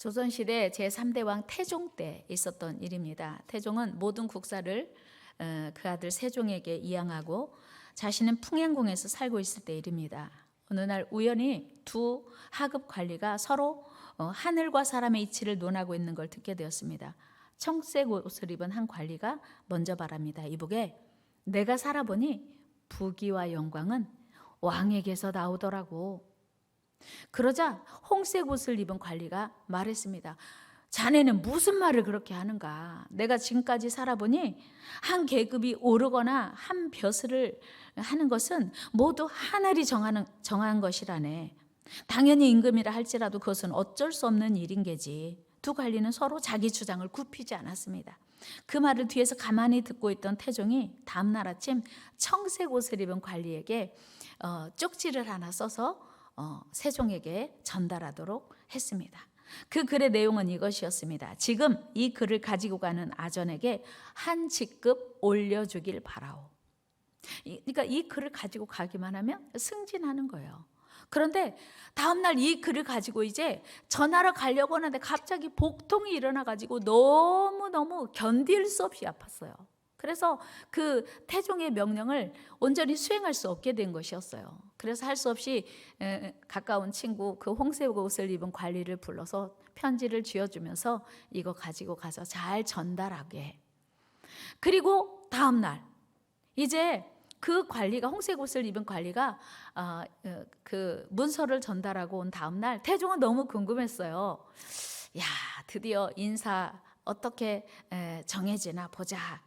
조선시대 제3대 왕 태종 때 있었던 일입니다. 태종은 모든 국사를 그 아들 세종에게 이양하고 자신은 풍행궁에서 살고 있을 때 일입니다. 어느 날 우연히 두 하급 관리가 서로 하늘과 사람의 이치를 논하고 있는 걸 듣게 되었습니다. 청색 옷을 입은 한 관리가 먼저 말합니다. 이복에 내가 살아보니 부귀와 영광은 왕에게서 나오더라고. 그러자 홍색 옷을 입은 관리가 말했습니다. 자네는 무슨 말을 그렇게 하는가? 내가 지금까지 살아보니 한 계급이 오르거나 한 벼슬을 하는 것은 모두 하늘이 정한 것이라네. 당연히 임금이라 할지라도 그것은 어쩔 수 없는 일인 게지. 두 관리는 서로 자기 주장을 굽히지 않았습니다. 그 말을 뒤에서 가만히 듣고 있던 태종이 다음날 아침 청색 옷을 입은 관리에게 쪽지를 하나 써서 세종에게 전달하도록 했습니다. 그 글의 내용은 이것이었습니다. 지금 이 글을 가지고 가는 아전에게 한 직급 올려주길 바라오. 그러니까 이 글을 가지고 가기만 하면 승진하는 거예요. 그런데 다음날 이 글을 가지고 이제 전하러 가려고 하는데 갑자기 복통이 일어나가지고 너무너무 견딜 수 없이 아팠어요. 그래서 그 태종의 명령을 온전히 수행할 수 없게 된 것이었어요. 그래서 할 수 없이 가까운 친구 그 홍색 옷을 입은 관리를 불러서 편지를 쥐어주면서 이거 가지고 가서 잘 전달하게. 그리고 다음 날 이제 그 관리가 홍색 옷을 입은 관리가 그 문서를 전달하고 온 다음 날 태종은 너무 궁금했어요. 야, 드디어 인사 어떻게 정해지나 보자.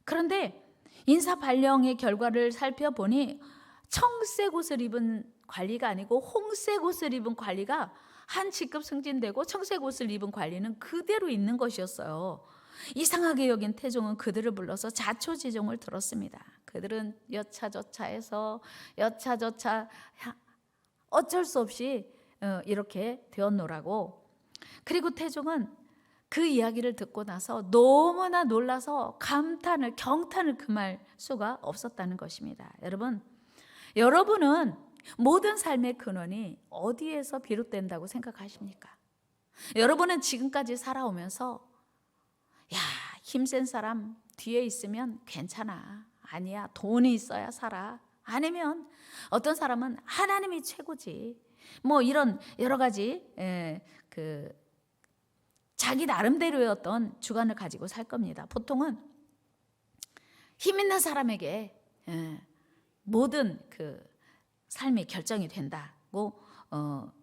그런데 인사 발령의 결과를 살펴보니 청색 옷을 입은 관리가 아니고 홍색 옷을 입은 관리가 한 직급 승진되고 청색 옷을 입은 관리는 그대로 있는 것이었어요. 이상하게 여긴 태종은 그들을 불러서 자초지종을 들었습니다. 그들은 여차저차해서 여차저차 어쩔 수 없이 이렇게 되었노라고. 그리고 태종은 그 이야기를 듣고 나서 너무나 놀라서 경탄을 금할 수가 없었다는 것입니다. 여러분은 모든 삶의 근원이 어디에서 비롯된다고 생각하십니까? 여러분은 지금까지 살아오면서 야, 힘센 사람 뒤에 있으면 괜찮아. 아니야, 돈이 있어야 살아. 아니면 어떤 사람은 하나님이 최고지. 뭐 이런 여러 가지 자기 나름대로의 어떤 주관을 가지고 살 겁니다. 보통은 힘 있는 사람에게 모든 그 삶이 결정이 된다고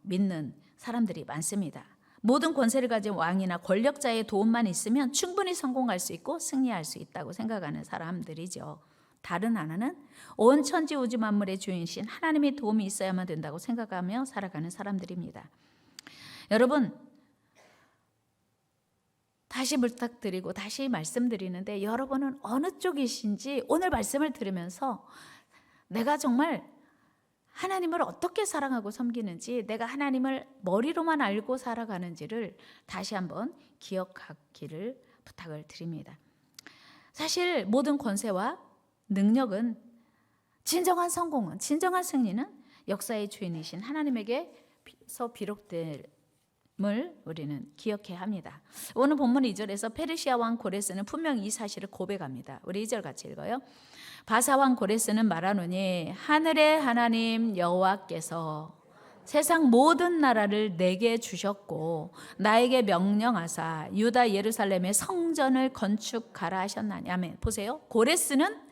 믿는 사람들이 많습니다. 모든 권세를 가진 왕이나 권력자의 도움만 있으면 충분히 성공할 수 있고 승리할 수 있다고 생각하는 사람들이죠. 다른 하나는 온 천지 우주 만물의 주인이신 하나님의 도움이 있어야만 된다고 생각하며 살아가는 사람들입니다. 여러분, 다시 부탁드리고 다시 말씀드리는데 여러분은 어느 쪽이신지 오늘 말씀을 들으면서 내가 정말 하나님을 어떻게 사랑하고 섬기는지, 내가 하나님을 머리로만 알고 살아가는지를 다시 한번 기억하기를 부탁을 드립니다. 사실 모든 권세와 능력은, 진정한 성공은, 진정한 승리는 역사의 주인이신 하나님에게서 비롯됨을 우리는 기억해야 합니다. 오늘 본문 2절에서 페르시아 왕 고레스는 분명히 이 사실을 고백합니다. 우리 2절 같이 읽어요. 바사왕 고레스는 말하노니 하늘의 하나님 여호와께서 세상 모든 나라를 내게 주셨고 나에게 명령하사 유다 예루살렘의 성전을 건축하라 하셨나니. 아멘. 보세요. 고레스는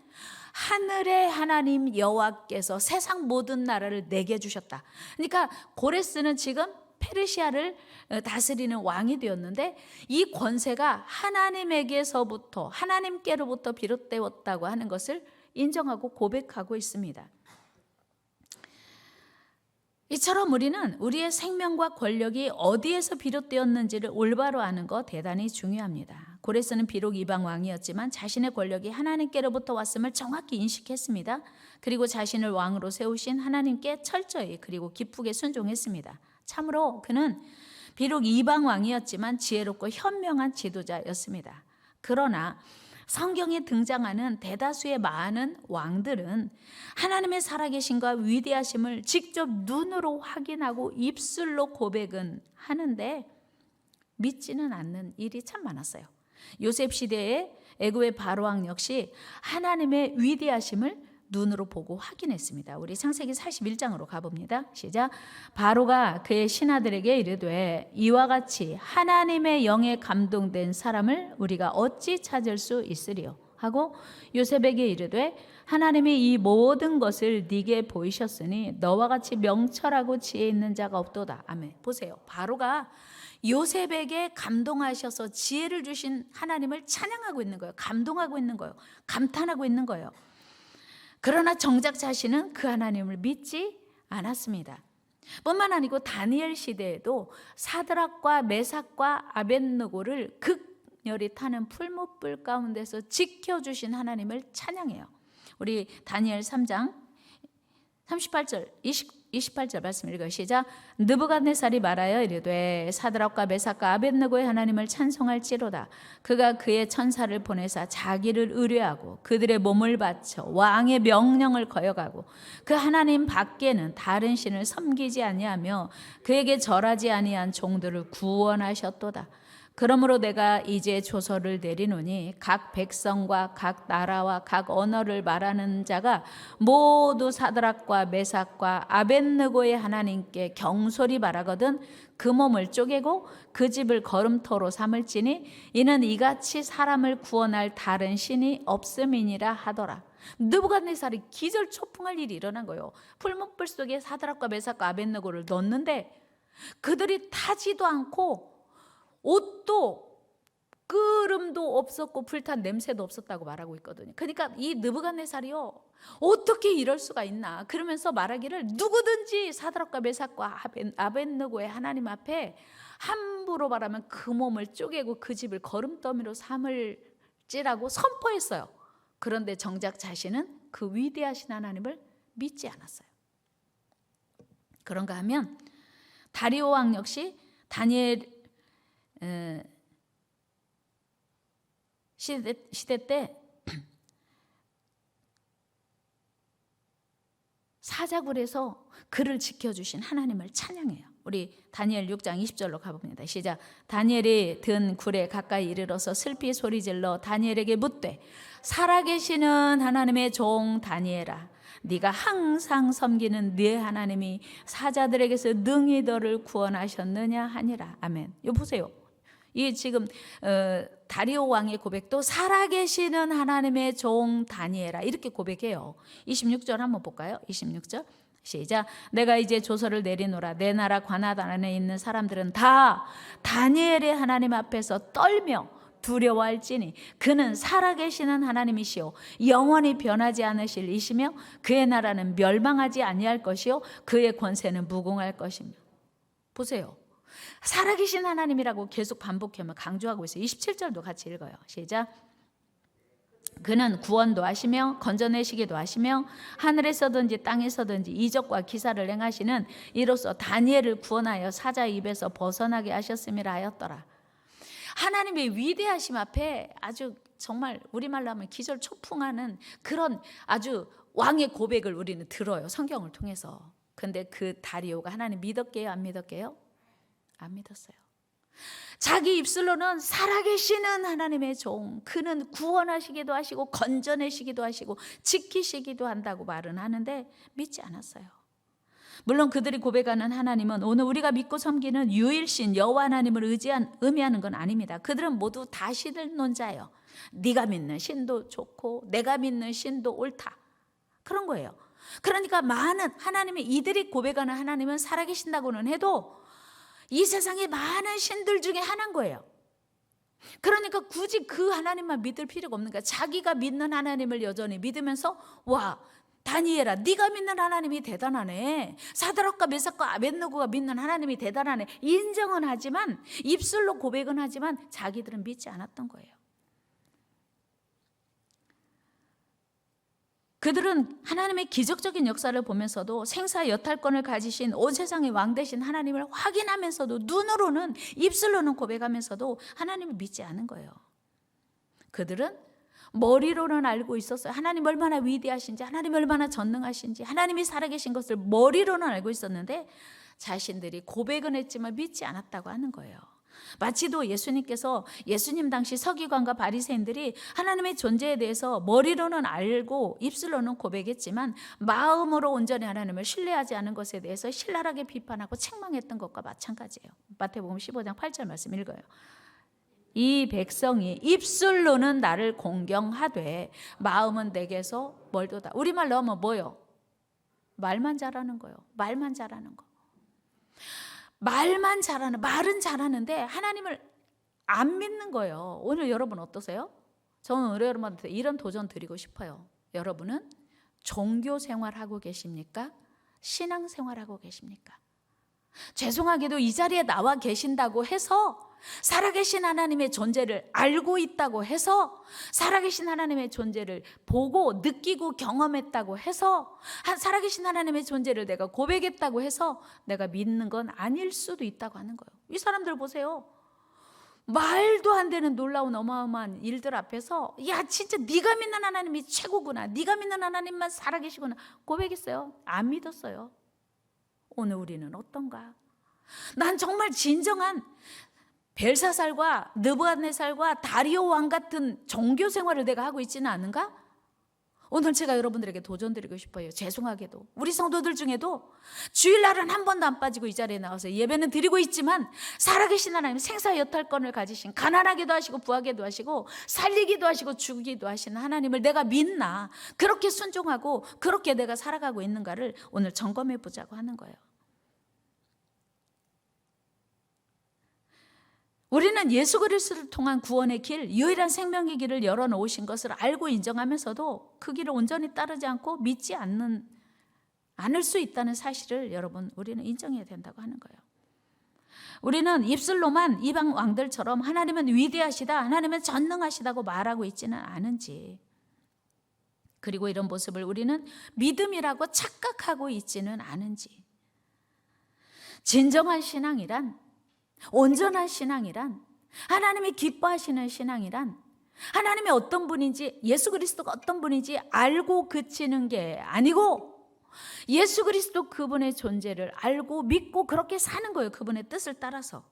하늘의 하나님 여호와께서 세상 모든 나라를 내게 주셨다. 그러니까 고레스는 지금 페르시아를 다스리는 왕이 되었는데 이 권세가 하나님에게서부터, 하나님께로부터 비롯되었다고 하는 것을 인정하고 고백하고 있습니다. 이처럼 우리는 우리의 생명과 권력이 어디에서 비롯되었는지를 올바로 아는 것 대단히 중요합니다. 고레스는 비록 이방 왕이었지만 자신의 권력이 하나님께로부터 왔음을 정확히 인식했습니다. 그리고 자신을 왕으로 세우신 하나님께 철저히 그리고 기쁘게 순종했습니다. 참으로 그는 비록 이방 왕이었지만 지혜롭고 현명한 지도자였습니다. 그러나 성경에 등장하는 대다수의 많은 왕들은 하나님의 살아계심과 위대하심을 직접 눈으로 확인하고 입술로 고백은 하는데 믿지는 않는 일이 참 많았어요. 요셉 시대에 애굽의 바로왕 역시 하나님의 위대하심을 눈으로 보고 확인했습니다. 우리 창세기 41장으로 가봅니다. 시작. 바로가 그의 신하들에게 이르되 이와 같이 하나님의 영에 감동된 사람을 우리가 어찌 찾을 수 있으리요 하고 요셉에게 이르되 하나님이 이 모든 것을 네게 보이셨으니 너와 같이 명철하고 지혜 있는 자가 없도다. 아멘. 보세요. 바로가 요셉에게 감동하셔서 지혜를 주신 하나님을 찬양하고 있는 거예요. 감동하고 있는 거예요. 감탄하고 있는 거예요. 그러나 정작 자신은 그 하나님을 믿지 않았습니다. 뿐만 아니고 다니엘 시대에도 사드락과 메삭과 아벳느고를 극렬히 타는 풀무불 가운데서 지켜주신 하나님을 찬양해요. 우리 다니엘 3장 38절 28절 말씀 읽어요. 시작. 느부갓네살이 말하여 이르되 사드락과 메삭과 아벳느고의 하나님을 찬송할지로다. 그가 그의 천사를 보내사 자기를 의뢰하고 그들의 몸을 바쳐 왕의 명령을 거역하고 그 하나님 밖에는 다른 신을 섬기지 아니하며 그에게 절하지 아니한 종들을 구원하셨도다. 그러므로 내가 이제 조서를 내리노니 각 백성과 각 나라와 각 언어를 말하는 자가 모두 사드락과 메삭과 아벳느고의 하나님께 경솔히 말하거든 그 몸을 쪼개고 그 집을 걸음터로 삼을지니 이는 이같이 사람을 구원할 다른 신이 없음이니라 하더라. 느부갓네살이 기절초풍할 일이 일어난 거예요. 풀무불 속에 사드락과 메삭과 아벳느고를 넣었는데 그들이 타지도 않고 옷도 끓음도 없었고 불탄 냄새도 없었다고 말하고 있거든요. 그러니까 이 느부갓네살이요 어떻게 이럴 수가 있나 그러면서 말하기를 누구든지 사드락과 메삭과 아벳느고의 하나님 앞에 함부로 말하면 그 몸을 쪼개고 그 집을 거름더미로 삼을지라고 선포했어요. 그런데 정작 자신은 그 위대하신 하나님을 믿지 않았어요. 그런가 하면 다리오 왕 역시 다니엘 시대 때 사자굴에서 그를 지켜주신 하나님을 찬양해요. 우리 다니엘 6장 20절로 가봅니다. 시작. 다니엘이 든 굴에 가까이 이르러서 슬피 소리질러 다니엘에게 묻되 살아계시는 하나님의 종 다니엘아 네가 항상 섬기는 네 하나님이 사자들에게서 능히 너를 구원하셨느냐 하니라. 아멘. 이거 보세요. 이 지금 다리오 왕의 고백도 살아계시는 하나님의 종 다니엘아 이렇게 고백해요. 26절 한번 볼까요? 26절 시작. 내가 이제 조서를 내리노라. 내 나라 관할 안에 있는 사람들은 다 다니엘의 하나님 앞에서 떨며 두려워할지니 그는 살아계시는 하나님이시오 영원히 변하지 않으실 이시며 그의 나라는 멸망하지 아니할 것이요 그의 권세는 무궁할 것이며. 보세요. 살아계신 하나님이라고 계속 반복하며 강조하고 있어요. 27절도 같이 읽어요. 시작. 그는 구원도 하시며 건져내시기도 하시며 하늘에서든지 땅에서든지 이적과 기사를 행하시는 이로써 다니엘을 구원하여 사자의 입에서 벗어나게 하셨음이라 하였더라. 하나님의 위대하심 앞에 아주 정말 우리말로 하면 기절초풍하는 그런 아주 왕의 고백을 우리는 들어요. 성경을 통해서. 근데 그 다리오가 하나님 믿었게요? 안 믿었게요? 안 믿었어요. 자기 입술로는 살아계시는 하나님의 종 그는 구원하시기도 하시고 건져내시기도 하시고 지키시기도 한다고 말은 하는데 믿지 않았어요. 물론 그들이 고백하는 하나님은 오늘 우리가 믿고 섬기는 유일신 여호와 하나님을 의미하는 건 아닙니다. 그들은 모두 다시들논자예요. 네가 믿는 신도 좋고 내가 믿는 신도 옳다 그런 거예요. 그러니까 많은 하나님의 이들이 고백하는 하나님은 살아계신다고는 해도 이 세상에 많은 신들 중에 하나인 거예요. 그러니까 굳이 그 하나님만 믿을 필요가 없는 거야. 자기가 믿는 하나님을 여전히 믿으면서 와 다니엘아 네가 믿는 하나님이 대단하네. 사드락과 메삭과 아벳느고가 믿는 하나님이 대단하네. 인정은 하지만 입술로 고백은 하지만 자기들은 믿지 않았던 거예요. 그들은 하나님의 기적적인 역사를 보면서도 생사 여탈권을 가지신 온 세상의 왕 되신 하나님을 확인하면서도 눈으로는 입술로는 고백하면서도 하나님을 믿지 않은 거예요. 그들은 머리로는 알고 있었어요. 하나님 얼마나 위대하신지 하나님 얼마나 전능하신지 하나님이 살아계신 것을 머리로는 알고 있었는데 자신들이 고백은 했지만 믿지 않았다고 하는 거예요. 마치도 예수님 당시 서기관과 바리새인들이 하나님의 존재에 대해서 머리로는 알고 입술로는 고백했지만 마음으로 온전히 하나님을 신뢰하지 않은 것에 대해서 신랄하게 비판하고 책망했던 것과 마찬가지예요. 마태복음 15장 8절 말씀 읽어요. 이 백성이 입술로는 나를 공경하되 마음은 내게서 멀도다. 우리말로 하면 뭐요? 말만 잘하는 거예요. 말만 잘하는 거. 말은 잘하는데 하나님을 안 믿는 거예요. 오늘 여러분 어떠세요? 저는 여러분한테 이런 도전 드리고 싶어요. 여러분은 종교 생활하고 계십니까? 신앙 생활하고 계십니까? 죄송하게도 이 자리에 나와 계신다고 해서 살아계신 하나님의 존재를 알고 있다고 해서 살아계신 하나님의 존재를 보고 느끼고 경험했다고 해서 살아계신 하나님의 존재를 내가 고백했다고 해서 내가 믿는 건 아닐 수도 있다고 하는 거예요. 이 사람들 보세요. 말도 안 되는 놀라운 어마어마한 일들 앞에서 야 진짜 네가 믿는 하나님이 최고구나, 네가 믿는 하나님만 살아계시구나 고백했어요. 안 믿었어요. 오늘 우리는 어떤가? 난 정말 진정한 벨사살과 느부갓네살과 다리오 왕 같은 종교 생활을 내가 하고 있지는 않은가? 오늘 제가 여러분들에게 도전드리고 싶어요. 죄송하게도 우리 성도들 중에도 주일날은 한 번도 안 빠지고 이 자리에 나와서 예배는 드리고 있지만 살아계신 하나님, 생사여탈권을 가지신, 가난하게도 하시고 부하게도 하시고 살리기도 하시고 죽이기도 하시는 하나님을 내가 믿나, 그렇게 순종하고 그렇게 내가 살아가고 있는가를 오늘 점검해 보자고 하는 거예요. 우리는 예수 그리스도를 통한 구원의 길, 유일한 생명의 길을 열어놓으신 것을 알고 인정하면서도 그 길을 온전히 따르지 않고 믿지 않을 수 있다는 사실을 여러분 우리는 인정해야 된다고 하는 거예요. 우리는 입술로만 이방 왕들처럼 하나님은 위대하시다, 하나님은 전능하시다고 말하고 있지는 않은지, 그리고 이런 모습을 우리는 믿음이라고 착각하고 있지는 않은지, 진정한 신앙이란, 온전한 신앙이란, 하나님이 기뻐하시는 신앙이란 하나님이 어떤 분인지, 예수 그리스도가 어떤 분인지 알고 그치는 게 아니고 예수 그리스도 그분의 존재를 알고 믿고 그렇게 사는 거예요. 그분의 뜻을 따라서.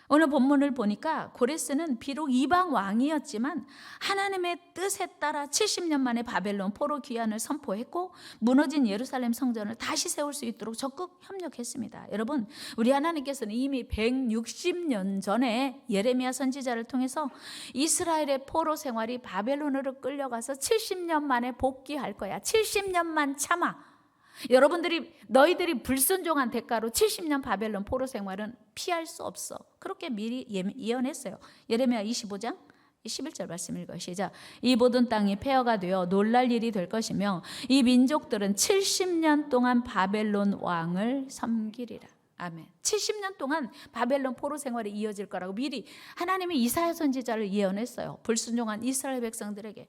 오늘 본문을 보니까 고레스는 비록 이방 왕이었지만 하나님의 뜻에 따라 70년 만에 바벨론 포로 귀환을 선포했고 무너진 예루살렘 성전을 다시 세울 수 있도록 적극 협력했습니다. 여러분, 우리 하나님께서는 이미 160년 전에 예레미야 선지자를 통해서 이스라엘의 포로 생활이 바벨론으로 끌려가서 70년 만에 복귀할 거야. 70년만 참아. 너희들이 불순종한 대가로 70년 바벨론 포로 생활은 피할 수 없어. 그렇게 미리 예언했어요. 예레미야 25장 11절 말씀 읽어요. 시작. 이 모든 땅이 폐허가 되어 놀랄 일이 될 것이며 이 민족들은 70년 동안 바벨론 왕을 섬기리라. 아멘. 70년 동안 바벨론 포로 생활이 이어질 거라고 미리 하나님이 이사야 선지자를 예언했어요. 불순종한 이스라엘 백성들에게.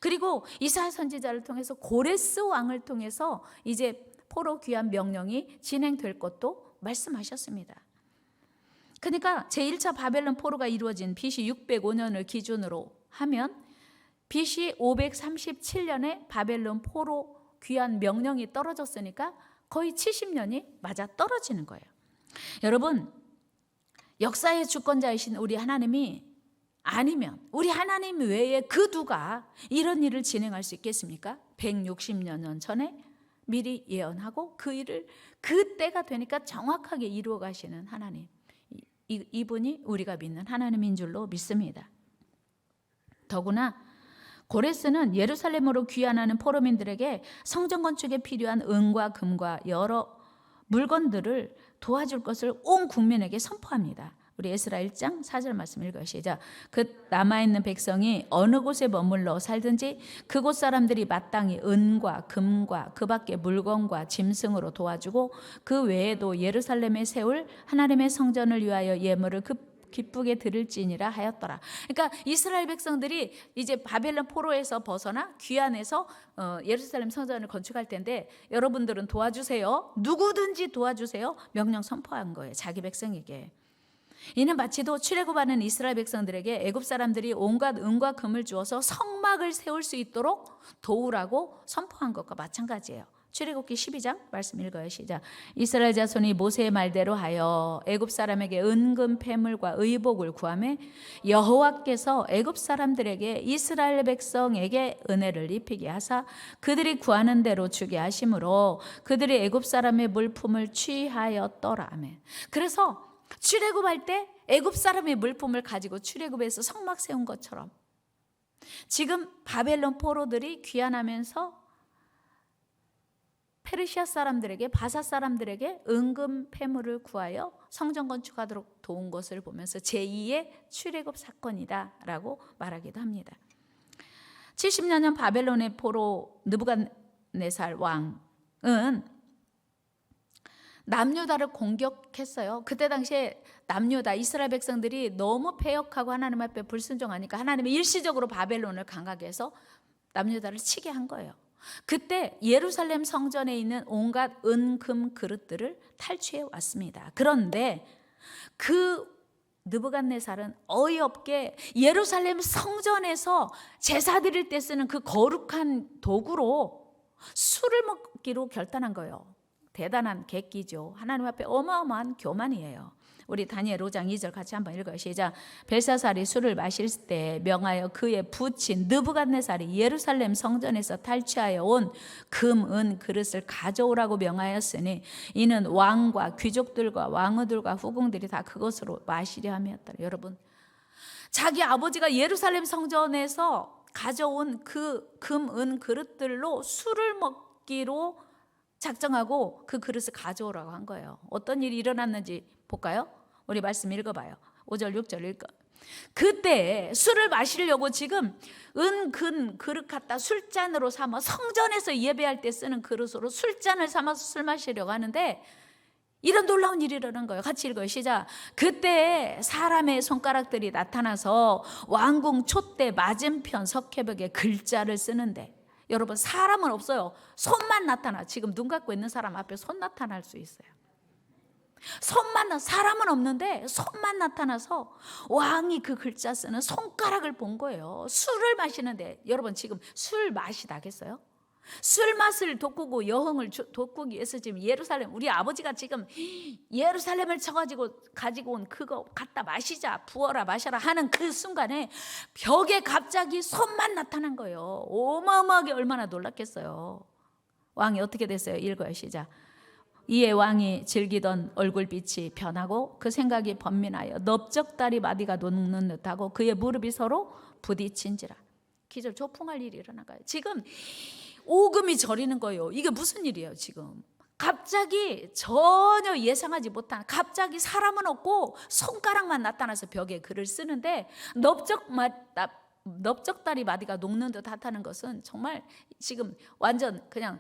그리고 이사야 선지자를 통해서 고레스 왕을 통해서 이제 포로 귀환 명령이 진행될 것도 말씀하셨습니다. 그러니까 제1차 바벨론 포로가 이루어진 BC 605년을 기준으로 하면 BC 537년에 바벨론 포로 귀환 명령이 떨어졌으니까 거의 70년이 맞아 떨어지는 거예요. 여러분, 역사의 주권자이신 우리 하나님이 아니면 우리 하나님 외에 그 누가 이런 일을 진행할 수 있겠습니까? 160여 년 전에 미리 예언하고 그 일을 그때가 되니까 정확하게 이루어 가시는 하나님, 이분이 우리가 믿는 하나님인 줄로 믿습니다. 더구나 고레스는 예루살렘으로 귀환하는 포로민들에게 성전 건축에 필요한 은과 금과 여러 물건들을 도와줄 것을 온 국민에게 선포합니다. 우리 에스라 1장 4절 말씀 읽어요. 시작. 그 남아있는 백성이 어느 곳에 머물러 살든지 그곳 사람들이 마땅히 은과 금과 그 밖의 물건과 짐승으로 도와주고 그 외에도 예루살렘에 세울 하나님의 성전을 위하여 예물을 기쁘게 드릴지니라 하였더라. 그러니까 이스라엘 백성들이 이제 바벨론 포로에서 벗어나 귀환해서 예루살렘 성전을 건축할 텐데 여러분들은 도와주세요. 누구든지 도와주세요. 명령 선포한 거예요. 자기 백성에게. 이는 마치도 출애굽하는 이스라엘 백성들에게 애굽 사람들이 온갖 은과 금을 주어서 성막을 세울 수 있도록 도우라고 선포한 것과 마찬가지예요. 출애굽기 12장 말씀 읽어요. 시작. 이스라엘 자손이 모세의 말대로 하여 애굽 사람에게 은금 패물과 의복을 구하매 여호와께서 애굽 사람들에게 이스라엘 백성에게 은혜를 입히게 하사 그들이 구하는 대로 주게 하심으로 그들이 애굽 사람의 물품을 취하였더라. 아멘. 그래서 출애굽할 때 애굽 사람의 물품을 가지고 출애굽에서 성막 세운 것처럼 지금 바벨론 포로들이 귀환하면서 페르시아 사람들에게, 바사 사람들에게 은금 패물을 구하여 성전 건축하도록 도운 것을 보면서 제2의 출애굽 사건이다라고 말하기도 합니다. 70년 전 바벨론의 포로 느부갓네살 왕은 남유다를 공격했어요. 그때 당시에 남유다 이스라엘 백성들이 너무 패역하고 하나님 앞에 불순종하니까 하나님이 일시적으로 바벨론을 강하게 해서 남유다를 치게 한 거예요. 그때 예루살렘 성전에 있는 온갖 은금 그릇들을 탈취해 왔습니다. 그런데 그 느부갓네살은 어이없게 예루살렘 성전에서 제사 드릴 때 쓰는 그 거룩한 도구로 술을 먹기로 결단한 거예요. 대단한 객기죠. 하나님 앞에 어마어마한 교만이에요. 우리 다니엘 5장 2절 같이 한번 읽어요. 시작. 벨사살이 술을 마실 때 명하여 그의 부친 느부갓네살이 예루살렘 성전에서 탈취하여 온 금, 은 그릇을 가져오라고 명하였으니 이는 왕과 귀족들과 왕후들과 후궁들이 다 그것으로 마시려 함이었더라. 여러분, 자기 아버지가 예루살렘 성전에서 가져온 그 금, 은 그릇들로 술을 먹기로 작정하고 그 그릇을 가져오라고 한 거예요. 어떤 일이 일어났는지 볼까요? 우리 말씀 읽어봐요. 5절 6절 읽어. 그때 술을 마시려고 지금 은근 그릇 갖다 술잔으로 삼아 성전에서 예배할 때 쓰는 그릇으로 술잔을 삼아서 술 마시려고 하는데 이런 놀라운 일이 일어난 거예요. 같이 읽어요. 시작. 그때 사람의 손가락들이 나타나서 왕궁 촛대 맞은편 석회벽에 글자를 쓰는데, 여러분 사람은 없어요. 손만 나타나. 지금 눈 감고 있는 사람 앞에 손 나타날 수 있어요. 사람은 없는데 손만 나타나서 왕이 그 글자 쓰는 손가락을 본 거예요. 술을 마시는데, 여러분 지금 술 맛이 나겠어요? 술 맛을 돋구고 여흥을 돋구기 위해서 지금 예루살렘, 우리 아버지가 지금 예루살렘을 가지고 온 그거 갖다 마시자, 부어라 마셔라 하는 그 순간에 벽에 갑자기 손만 나타난 거예요. 어마어마하게 얼마나 놀랐겠어요. 왕이 어떻게 됐어요? 읽어요. 시작. 이에 왕이 즐기던 얼굴빛이 변하고 그 생각이 번민하여 넓적다리 마디가 녹는 듯하고 그의 무릎이 서로 부딪힌지라. 기절 조풍할 일이 일어난 거예요. 지금 오금이 저리는 거예요. 이게 무슨 일이에요 지금? 갑자기 전혀 예상하지 못한, 갑자기 사람은 없고 손가락만 나타나서 벽에 글을 쓰는데 넓적다리 마디가 녹는 듯 하다는 것은 정말 지금 완전 그냥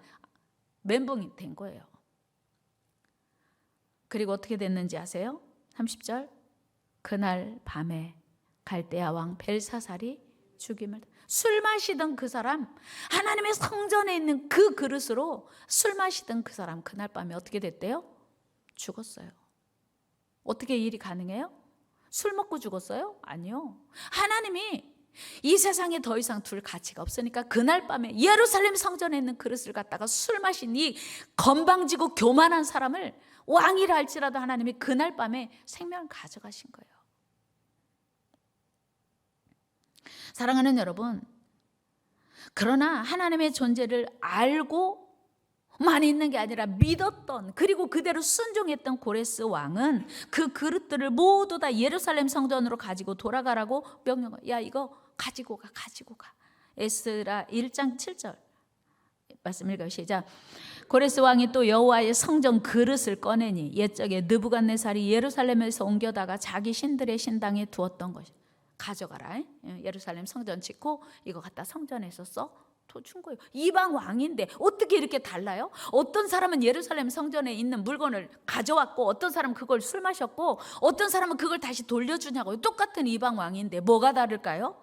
멘붕이 된 거예요. 그리고 어떻게 됐는지 아세요? 30절. 그날 밤에 갈대아 왕 벨사살이 죽임을, 술 마시던 그 사람, 하나님의 성전에 있는 그 그릇으로 술 마시던 그 사람, 그날 밤에 어떻게 됐대요? 죽었어요. 어떻게 일이 가능해요? 술 먹고 죽었어요? 아니요. 하나님이 이 세상에 더 이상 둘 가치가 없으니까 그날 밤에 예루살렘 성전에 있는 그릇을 갖다가 술 마신 이 건방지고 교만한 사람을, 왕이라 할지라도 하나님이 그날 밤에 생명을 가져가신 거예요. 사랑하는 여러분, 그러나 하나님의 존재를 알고만 있는 게 아니라 믿었던, 그리고 그대로 순종했던 고레스 왕은 그 그릇들을 모두 다 예루살렘 성전으로 가지고 돌아가라고 명령을, 야 이거 가지고 가. 에스라 1장 7절 말씀 읽어요. 시작. 고레스 왕이 또 여호와의 성전 그릇을 꺼내니 옛적에 느부갓네살이 예루살렘에서 옮겨다가 자기 신들의 신당에 두었던 것이, 가져가라. 예루살렘 성전 짓고 이거 갖다 성전에서 준 거예요. 이방 왕인데 어떻게 이렇게 달라요? 어떤 사람은 예루살렘 성전에 있는 물건을 가져왔고 어떤 사람은 그걸 술 마셨고 어떤 사람은 그걸 다시 돌려주냐고요. 똑같은 이방 왕인데 뭐가 다를까요?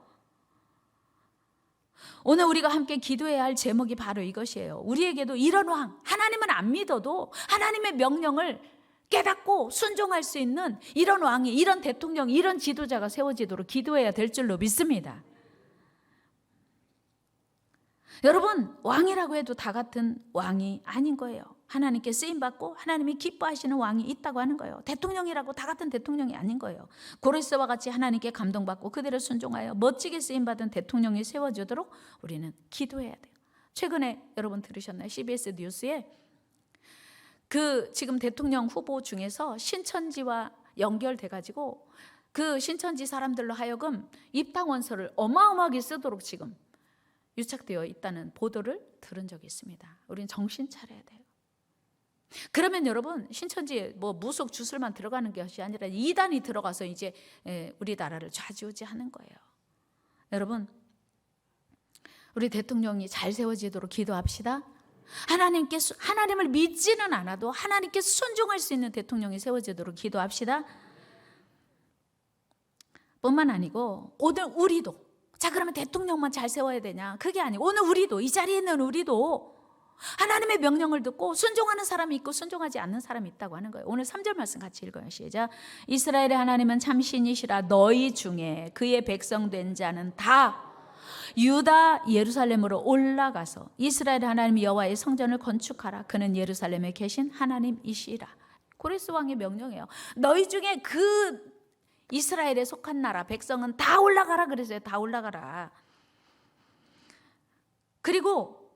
오늘 우리가 함께 기도해야 할 제목이 바로 이것이에요. 우리에게도 이런 왕, 하나님은 안 믿어도 하나님의 명령을 깨닫고 순종할 수 있는 이런 왕이, 이런 대통령, 이런 지도자가 세워지도록 기도해야 될 줄로 믿습니다. 여러분, 왕이라고 해도 다 같은 왕이 아닌 거예요. 하나님께 쓰임받고 하나님이 기뻐하시는 왕이 있다고 하는 거예요. 대통령이라고 다 같은 대통령이 아닌 거예요. 고레스와 같이 하나님께 감동받고 그대로 순종하여 멋지게 쓰임받은 대통령이 세워지도록 우리는 기도해야 돼요. 최근에 여러분 들으셨나요? CBS 뉴스에 그 지금 대통령 후보 중에서 신천지와 연결돼가지고 그 신천지 사람들로 하여금 입당 원서를 어마어마하게 쓰도록 지금 유착되어 있다는 보도를 들은 적이 있습니다. 우리는 정신 차려야 돼요. 그러면 여러분, 신천지에 뭐 무속 주술만 들어가는 것이 아니라 이단이 들어가서 이제 우리나라를 좌지우지하는 거예요. 여러분, 우리 대통령이 잘 세워지도록 기도합시다. 하나님을 믿지는 않아도 하나님께 순종할 수 있는 대통령이 세워지도록 기도합시다. 뿐만 아니고 오늘 우리도, 자 그러면 대통령만 잘 세워야 되냐? 그게 아니고 오늘 우리도, 이 자리에 있는 우리도 하나님의 명령을 듣고 순종하는 사람이 있고 순종하지 않는 사람이 있다고 하는 거예요. 오늘 3절 말씀 같이 읽어요. 시작. 이스라엘의 하나님은 참신이시라. 너희 중에 그의 백성 된 자는 다 유다 예루살렘으로 올라가서 이스라엘의 하나님 여호와의 성전을 건축하라. 그는 예루살렘에 계신 하나님이시라. 고레스 왕의 명령이에요. 너희 중에 그 이스라엘에 속한 나라 백성은 다 올라가라 그랬어요. 다 올라가라. 그리고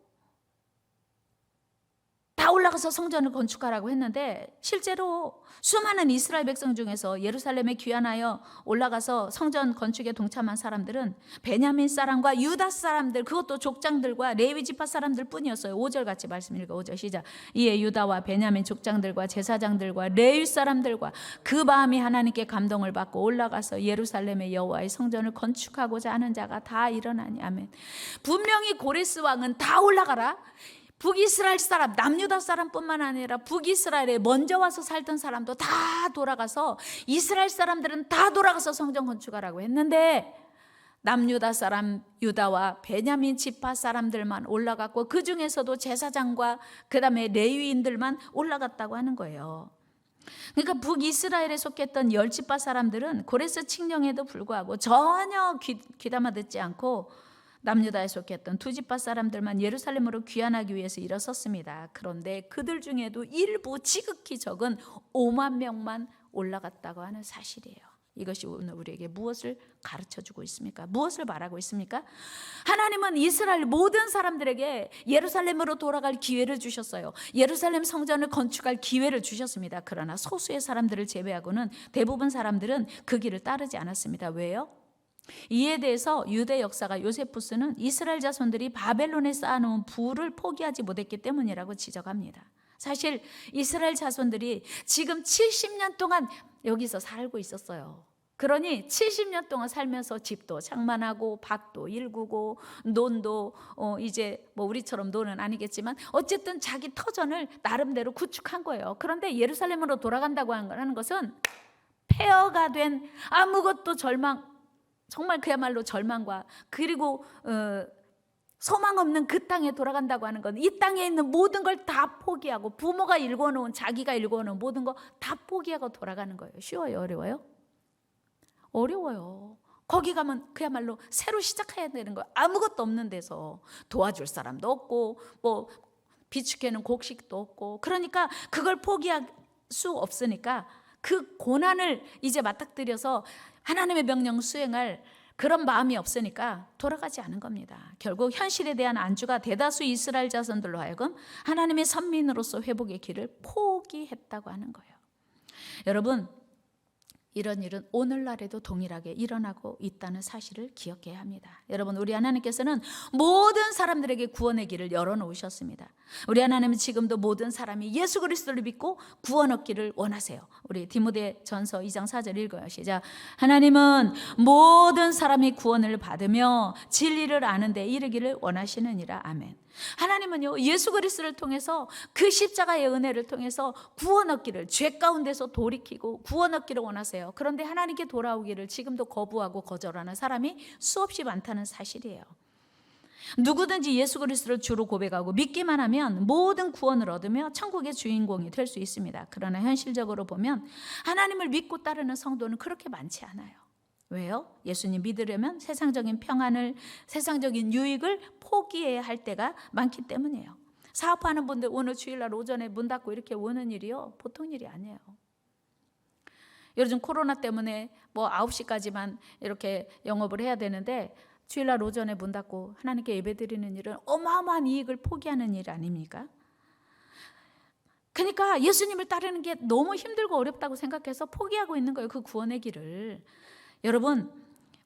다 올라가서 성전을 건축하라고 했는데 실제로 수많은 이스라엘 백성 중에서 예루살렘에 귀환하여 올라가서 성전 건축에 동참한 사람들은 베냐민 사람과 유다 사람들, 그것도 족장들과 레위 지파 사람들 뿐이었어요. 5절 같이 말씀 읽어. 5절 시작. 이에 유다와 베냐민 족장들과 제사장들과 레위 사람들과 그 마음이 하나님께 감동을 받고 올라가서 예루살렘의 여호와의 성전을 건축하고자 하는 자가 다 일어나니. 아멘. 분명히 고레스 왕은 다 올라가라, 북이스라엘 사람, 남유다 사람뿐만 아니라 북이스라엘에 먼저 와서 살던 사람도 다 돌아가서, 이스라엘 사람들은 다 돌아가서 성전 건축하라고 했는데 남유다 사람, 유다와 베냐민 지파 사람들만 올라갔고 그 중에서도 제사장과 그 다음에 레위인들만 올라갔다고 하는 거예요. 그러니까 북이스라엘에 속했던 10지파 사람들은 고레스 칙령에도 불구하고 전혀 귀담아 듣지 않고 남유다에 속했던 2지파 사람들만 예루살렘으로 귀환하기 위해서 일어섰습니다. 그런데 그들 중에도 일부 지극히 적은 5만 명만 올라갔다고 하는 사실이에요. 이것이 오늘 우리에게 무엇을 가르쳐주고 있습니까? 무엇을 말하고 있습니까? 하나님은 이스라엘 모든 사람들에게 예루살렘으로 돌아갈 기회를 주셨어요. 예루살렘 성전을 건축할 기회를 주셨습니다. 그러나 소수의 사람들을 제외하고는 대부분 사람들은 그 길을 따르지 않았습니다. 왜요? 이에 대해서 유대 역사가 요세푸스는 이스라엘 자손들이 바벨론에 쌓아놓은 부를 포기하지 못했기 때문이라고 지적합니다. 사실 이스라엘 자손들이 지금 70년 동안 여기서 살고 있었어요. 그러니 70년 동안 살면서 집도 장만하고 밭도 일구고 논도 이제 뭐 우리처럼 논은 아니겠지만 어쨌든 자기 터전을 나름대로 구축한 거예요. 그런데 예루살렘으로 돌아간다고 하는 것은 폐허가 된 아무것도 정말 그야말로 절망과 그리고 소망 없는 그 땅에 돌아간다고 하는 건 이 땅에 있는 모든 걸 다 포기하고 부모가 일궈놓은, 자기가 일궈놓은 모든 거 다 포기하고 돌아가는 거예요. 쉬워요? 어려워요? 어려워요. 거기 가면 그야말로 새로 시작해야 되는 거예요. 아무것도 없는 데서 도와줄 사람도 없고 뭐 비축해놓은 곡식도 없고, 그러니까 그걸 포기할 수 없으니까 그 고난을 이제 맞닥뜨려서 하나님의 명령 수행할 그런 마음이 없으니까 돌아가지 않은 겁니다. 결국 현실에 대한 안주가 대다수 이스라엘 자손들로 하여금 하나님의 선민으로서 회복의 길을 포기했다고 하는 거예요. 여러분, 이런 일은 오늘날에도 동일하게 일어나고 있다는 사실을 기억해야 합니다. 여러분, 우리 하나님께서는 모든 사람들에게 구원의 길을 열어놓으셨습니다. 우리 하나님은 지금도 모든 사람이 예수 그리스도를 믿고 구원 얻기를 원하세요. 우리 디모데전서 2장 4절 읽어요. 시작. 하나님은 모든 사람이 구원을 받으며 진리를 아는 데 이르기를 원하시느니라. 아멘. 하나님은요, 예수 그리스도를 통해서 그 십자가의 은혜를 통해서 구원 얻기를, 죄 가운데서 돌이키고 구원 얻기를 원하세요. 그런데 하나님께 돌아오기를 지금도 거부하고 거절하는 사람이 수없이 많다는 사실이에요. 누구든지 예수 그리스도를 주로 고백하고 믿기만 하면 모든 구원을 얻으며 천국의 주인공이 될 수 있습니다. 그러나 현실적으로 보면 하나님을 믿고 따르는 성도는 그렇게 많지 않아요. 왜요? 예수님 믿으려면 세상적인 평안을, 세상적인 유익을 포기해야 할 때가 많기 때문이에요. 사업하는 분들 오늘 주일날 오전에 문 닫고 이렇게 오는 일이요, 보통 일이 아니에요. 요즘 코로나 때문에 뭐 9시까지만 이렇게 영업을 해야 되는데 주일날 오전에 문 닫고 하나님께 예배드리는 일은 어마어마한 이익을 포기하는 일 아닙니까? 그러니까 예수님을 따르는 게 너무 힘들고 어렵다고 생각해서 포기하고 있는 거예요, 그 구원의 길을. 여러분,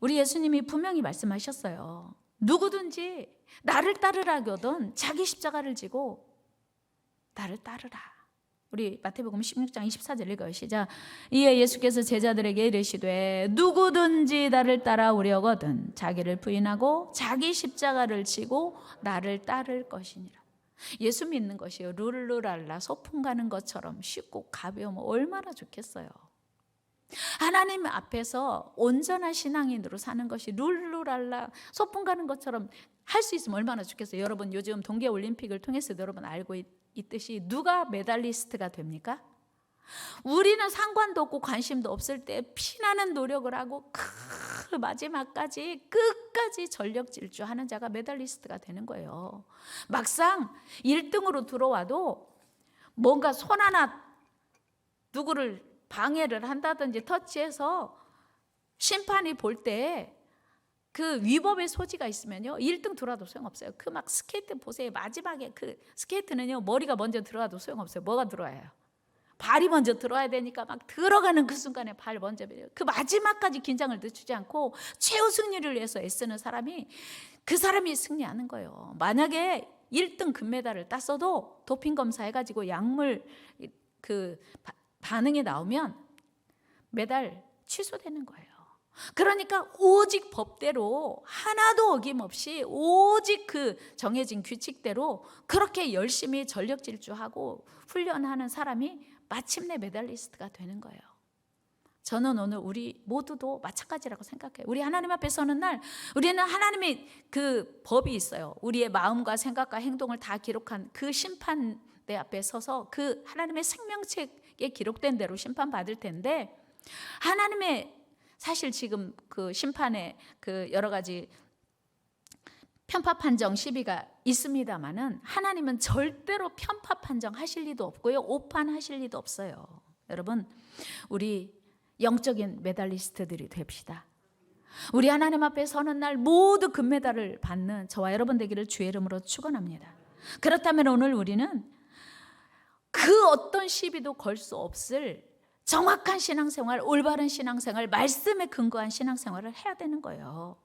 우리 예수님이 분명히 말씀하셨어요. 누구든지 나를 따르라거든 자기 십자가를 지고 나를 따르라. 우리 마태복음 16장 24절 읽어요. 시작. 이에 예수께서 제자들에게 이르시되 누구든지 나를 따라오려거든 자기를 부인하고 자기 십자가를 지고 나를 따를 것이니라. 예수 믿는 것이요, 룰루랄라 소풍 가는 것처럼 쉽고 가벼우면 얼마나 좋겠어요. 하나님 앞에서 온전한 신앙인으로 사는 것이 룰루랄라 소풍 가는 것처럼 할 수 있으면 얼마나 좋겠어요. 여러분, 요즘 동계올림픽을 통해서 여러분 알고 있듯이 누가 메달리스트가 됩니까? 우리는 상관도 없고 관심도 없을 때 피나는 노력을 하고 그 마지막까지 끝까지 전력 질주하는 자가 메달리스트가 되는 거예요. 막상 1등으로 들어와도 뭔가 손 하나 누구를 방해를 한다든지 터치해서 심판이 볼 때 그 위법의 소지가 있으면요 1등 들어와도 소용없어요. 그 막 스케이트 보세요. 마지막에 그 스케이트는요 머리가 먼저 들어와도 소용없어요. 뭐가 들어와요? 발이 먼저 들어와야 되니까 막 들어가는 그 순간에 발 먼저 그 마지막까지 긴장을 늦추지 않고 최후 승리를 위해서 애쓰는 사람이 그 사람이 승리하는 거예요. 만약에 1등 금메달을 땄어도 도핑 검사해가지고 약물 그 반응이 나오면 메달 취소되는 거예요. 그러니까 오직 법대로 하나도 어김없이 오직 그 정해진 규칙대로 그렇게 열심히 전력 질주하고 훈련하는 사람이 마침내 메달리스트가 되는 거예요. 저는 오늘 우리 모두도 마찬가지라고 생각해요. 우리 하나님 앞에 서는 날 우리는 하나님의 그 법이 있어요. 우리의 마음과 생각과 행동을 다 기록한 그 심판대 앞에 서서 그 하나님의 생명책에 기록된 대로 심판받을 텐데, 하나님의 사실 지금 그 심판에 그 여러 가지 편파 판정 시비가 있습니다만은 하나님은 절대로 편파 판정 하실 리도 없고요, 오판하실 리도 없어요. 여러분, 우리 영적인 메달리스트들이 됩시다. 우리 하나님 앞에 서는 날 모두 금메달을 받는 저와 여러분 되기를 주의 이름으로 축원합니다. 그렇다면 오늘 우리는 그 어떤 시비도 걸 수 없을 정확한 신앙생활, 올바른 신앙생활, 말씀에 근거한 신앙생활을 해야 되는 거예요.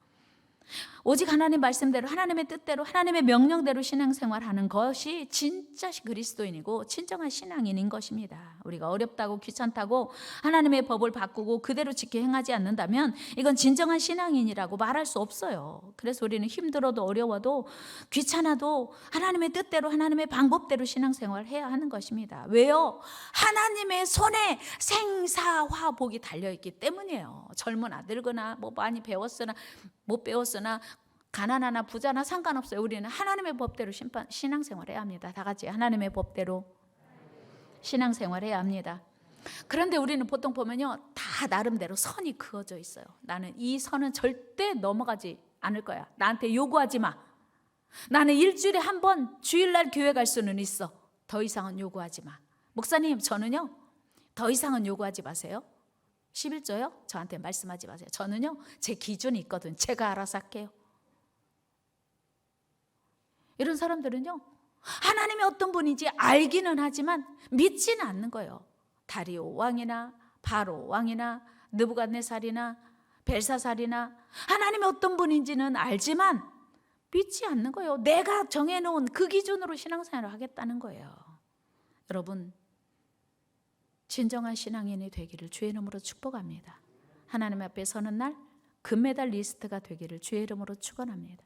오직 하나님 말씀대로, 하나님의 뜻대로, 하나님의 명령대로 신앙생활하는 것이 진짜 그리스도인이고 진정한 신앙인인 것입니다. 우리가 어렵다고 귀찮다고 하나님의 법을 바꾸고 그대로 지켜 행하지 않는다면 이건 진정한 신앙인이라고 말할 수 없어요. 그래서 우리는 힘들어도 어려워도 귀찮아도 하나님의 뜻대로, 하나님의 방법대로 신앙생활을 해야 하는 것입니다. 왜요? 하나님의 손에 생사화복이 달려있기 때문이에요. 젊은 아들거나 뭐 많이 배웠으나 못 배웠으나 가난하나 부자나 상관없어요. 우리는 하나님의 법대로 신앙생활해야 합니다. 다 같이 하나님의 법대로 신앙생활해야 합니다. 그런데 우리는 보통 보면요, 다 나름대로 선이 그어져 있어요. 나는 이 선은 절대 넘어가지 않을 거야. 나한테 요구하지 마. 나는 일주일에 한 번 주일날 교회 갈 수는 있어. 더 이상은 요구하지 마. 목사님, 저는요 더 이상은 요구하지 마세요. 11조요? 저한테 말씀하지 마세요. 저는요 제 기준이 있거든. 제가 알아서 할게요. 이런 사람들은요 하나님이 어떤 분인지 알기는 하지만 믿지는 않는 거예요. 다리오 왕이나 바로 왕이나 느부갓네살이나 벨사살이나 하나님이 어떤 분인지는 알지만 믿지 않는 거예요. 내가 정해놓은 그 기준으로 신앙생활을 하겠다는 거예요. 여러분, 진정한 신앙인이 되기를 주의 이름으로 축복합니다. 하나님 앞에 서는 날 금메달 리스트가 되기를 주의 이름으로 축원합니다.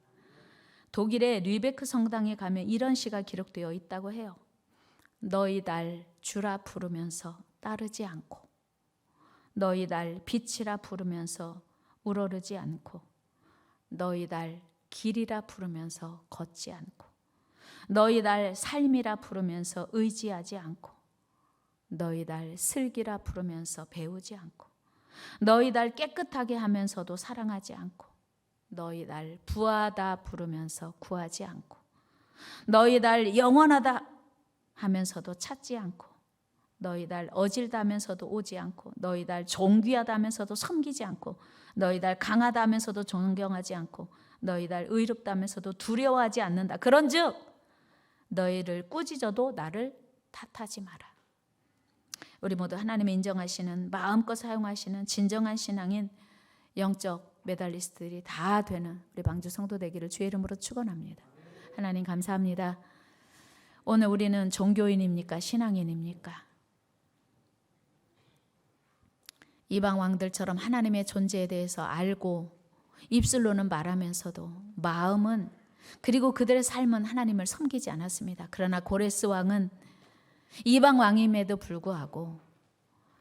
독일의 르베크 성당에 가면 이런 시가 기록되어 있다고 해요. 너희 날 주라 부르면서 따르지 않고, 너희 날 빛이라 부르면서 우러르지 않고, 너희 날 길이라 부르면서 걷지 않고, 너희 날 삶이라 부르면서 의지하지 않고, 너희 날 슬기라 부르면서 배우지 않고, 너희 날 깨끗하게 하면서도 사랑하지 않고, 너희 날 부하다 부르면서 구하지 않고, 너희 날 영원하다 하면서도 찾지 않고, 너희 날 어질다 하면서도 오지 않고, 너희 날 존귀하다 하면서도 섬기지 않고, 너희 날 강하다 하면서도 존경하지 않고, 너희 날 의롭다 하면서도 두려워하지 않는다. 그런즉 너희를 꾸짖어도 나를 탓하지 마라. 우리 모두 하나님이 인정하시는, 마음껏 사용하시는 진정한 신앙인 영적 메달리스트들이 다 되는 우리 방주 성도 되기를 주의 이름으로 축원합니다. 하나님 감사합니다. 오늘 우리는 종교인입니까? 신앙인입니까? 이방 왕들처럼 하나님의 존재에 대해서 알고 입술로는 말하면서도 마음은, 그리고 그들의 삶은 하나님을 섬기지 않았습니다. 그러나 고레스 왕은 이방 왕임에도 불구하고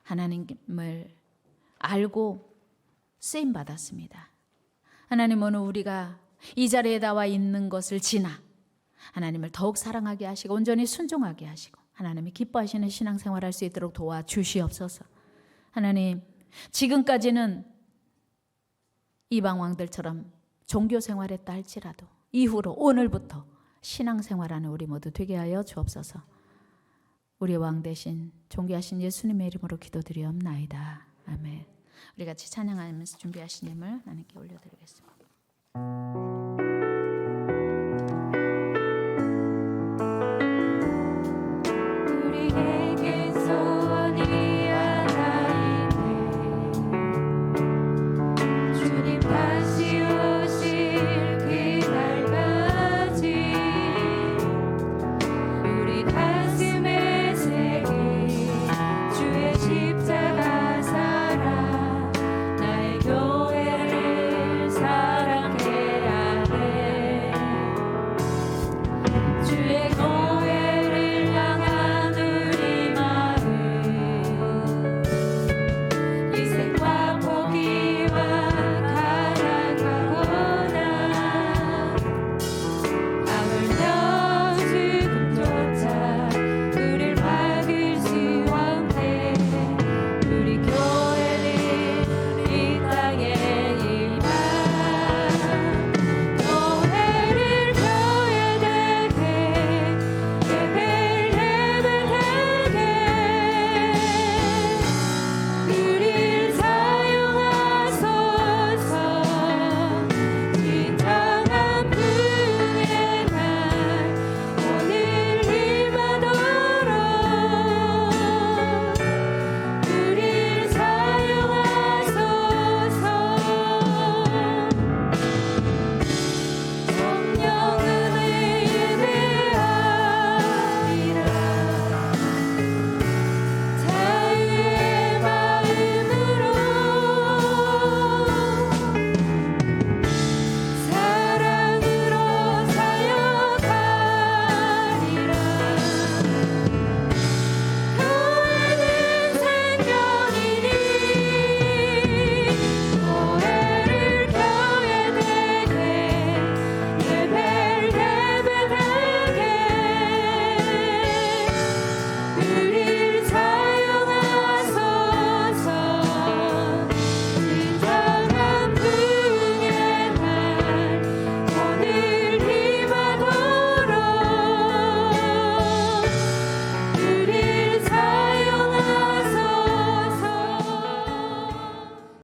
하나님을 알고 쓰임 받았습니다. 하나님, 오늘 우리가 이 자리에 나와 있는 것을 지나 하나님을 더욱 사랑하게 하시고 온전히 순종하게 하시고 하나님이 기뻐하시는 신앙생활할 수 있도록 도와주시옵소서. 하나님, 지금까지는 이방 왕들처럼 종교 생활했다 할지라도 이후로 오늘부터 신앙생활하는 우리 모두 되게 하여 주옵소서. 우리 왕 대신 존귀하신 예수님의 이름으로 기도드리옵나이다. 아멘. 우리 같이 찬양하면서 준비하신 힘을 하나님께 올려드리겠습니다.